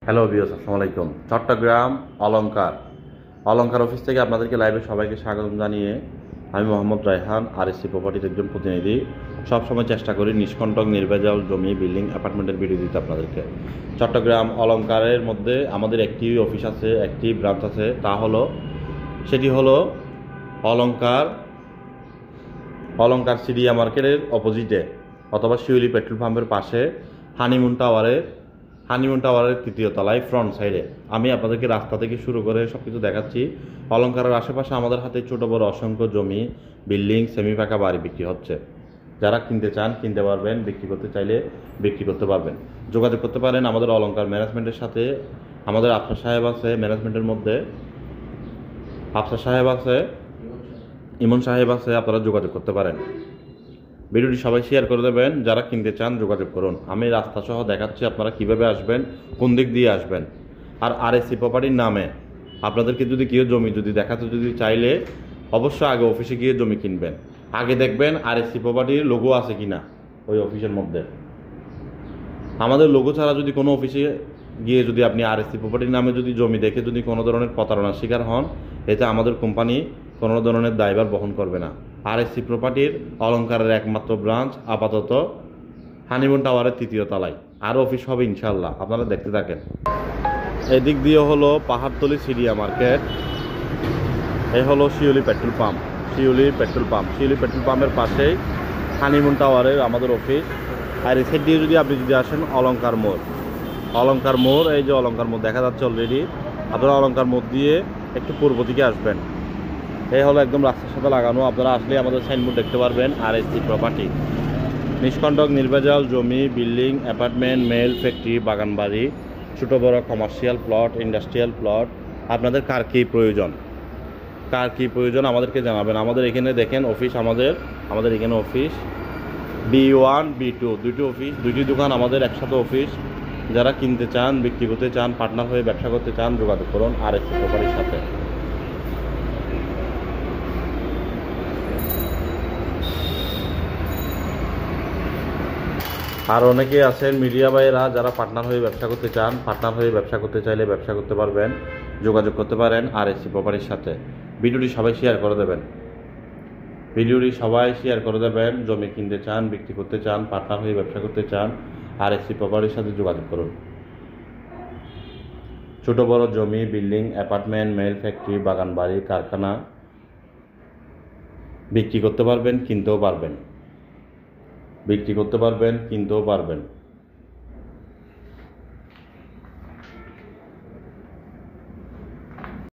Hello viewers, আসসালামু আলাইকুম। চট্টগ্রাম অলংকার অফিস থেকে আপনাদেরকে লাইভে সবাইকে স্বাগত জানিয়ে আমি মোহাম্মদ রায়হান, আরএসসি প্রপার্টির একজন প্রতিনিধি। সবসময় চেষ্টা করি নিষ্কণ্টক নির্ভেজাল জমি, বিল্ডিং, অ্যাপার্টমেন্টের ভিডিও দিতে আপনাদেরকে। চট্টগ্রাম অলংকারের মধ্যে আমাদের একটি অফিস আছে, একটি ব্রাঞ্চ আছে, সেটি হলো অলংকার সিডিয়া মার্কেটের অপোজিটে অথবা শিউলি পেট্রোল পাম্পের পাশে হানিমুন টাওয়ারের তৃতীয় তলায় ফ্রন্ট সাইডে। আমি আপনাদেরকে রাস্তা থেকে শুরু করে সব কিছু দেখাচ্ছি। অলংকারের আশেপাশে আমাদের হাতে ছোট বড় অসংখ্য জমি, বিল্ডিং, সেমি পাকা বাড়ি বিক্রি হচ্ছে। যারা কিনতে চান কিনতে পারবেন, বিক্রি করতে চাইলে বিক্রি করতে পারবেন। যোগাযোগ করতে পারেন আমাদের অলংকার ম্যানেজমেন্টের সাথে। আমাদের আফসার সাহেব আছে ম্যানেজমেন্টের মধ্যে, আফসার সাহেব আছে, ইমন সাহেব আছে, আপনারা যোগাযোগ করতে পারেন। ভিডিওটি সবাই শেয়ার করে দেবেন। যারা কিনতে চান যোগাযোগ করুন। আমি রাস্তা সহ দেখাচ্ছি আপনারা কিভাবে আসবেন, কোন দিক দিয়ে আসবেন। আর আরএসসি প্রপার্টির নামে আপনাদেরকে যদি কেউ জমি দেখাতে চাইলে অবশ্যই আগে অফিসে গিয়ে জমি কিনবেন। আগে দেখবেন আরএসসি প্রপার্টির লোগো আছে কিনা ওই অফিসের মধ্যে। আমাদের লোগো ছাড়া যদি কোনো অফিসে গিয়ে আপনি আরএসসি প্রপার্টির নামে জমি দেখে কোনো ধরনের প্রতারণার শিকার হন, এতে আমাদের কোম্পানি কোনো ধরনের দায়ভার বহন করবে না। আরএসসি প্রপার্টির অলংকারের একমাত্র ব্রাঞ্চ আপাতত হানিমুন টাওয়ারের তৃতীয় তলায়। আরও অফিস হবে ইনশাল্লাহ, আপনারা দেখতে থাকেন। এদিক দিয়ে হলো পাহাড়তলি সিডিয়া মার্কেট, এই হলো শিউলি পেট্রোল পাম্পের পাশেই হানিমুন টাওয়ারের আমাদের অফিস। আর এই সাইড দিয়ে আপনি আসেন অলংকার মোড়, এই যে অলংকার মোড় দেখা যাচ্ছে অলরেডি। আপনারা অলংকার মোড় দিয়ে একটু পূর্ব দিকে আসবেন। এই হলো একদম রাস্তার সাথে লাগানো। আপনারা আসলে আমাদের সাইনবোর্ড দেখতে পারবেন আরএসসি প্রপার্টি। নিষ্কণ্টক নির্ভেজাল জমি, বিল্ডিং, অ্যাপার্টমেন্ট, মেল, ফ্যাক্টরি, বাগান বাড়ি, ছোটো বড় কমার্শিয়াল প্লট, ইন্ডাস্ট্রিয়াল প্লট। আপনাদের কার কী প্রয়োজন আমাদেরকে জানাবেন। আমাদের এখানে দেখেন অফিস, আমাদের এখানে অফিস B1 B2 দুইটি দোকান আমাদের একসাথে অফিস। যারা কিনতে চান, বিক্রি করতে চান, পার্টনার হয়ে ব্যবসা করতে চান যোগাযোগ করুন আরএসসি প্রপার্টির সাথে। আর অনেকে আছেন মিডিয়া ভাইয়েরা যারা পার্টনার হয়ে ব্যবসা করতে চান, ব্যবসা করতে চাইলে ব্যবসা করতে পারবেন, যোগাযোগ করতে পারেন আরএসসি প্রপার্টির সাথে। ভিডিওটি সবাই শেয়ার করে দেবেন। জমি কিনতে চান, বিক্রি করতে চান, পার্টনার হয়ে ব্যবসা করতে চান, আরএসসি প্রপার্টির সাথে যোগাযোগ করুন। ছোট বড় জমি, বিল্ডিং, অ্যাপার্টমেন্ট, মেল, ফ্যাক্টরি, বাগান বাড়ি, কারখানা বিক্রি করতে পারবেন, কিনতেও পারবেন।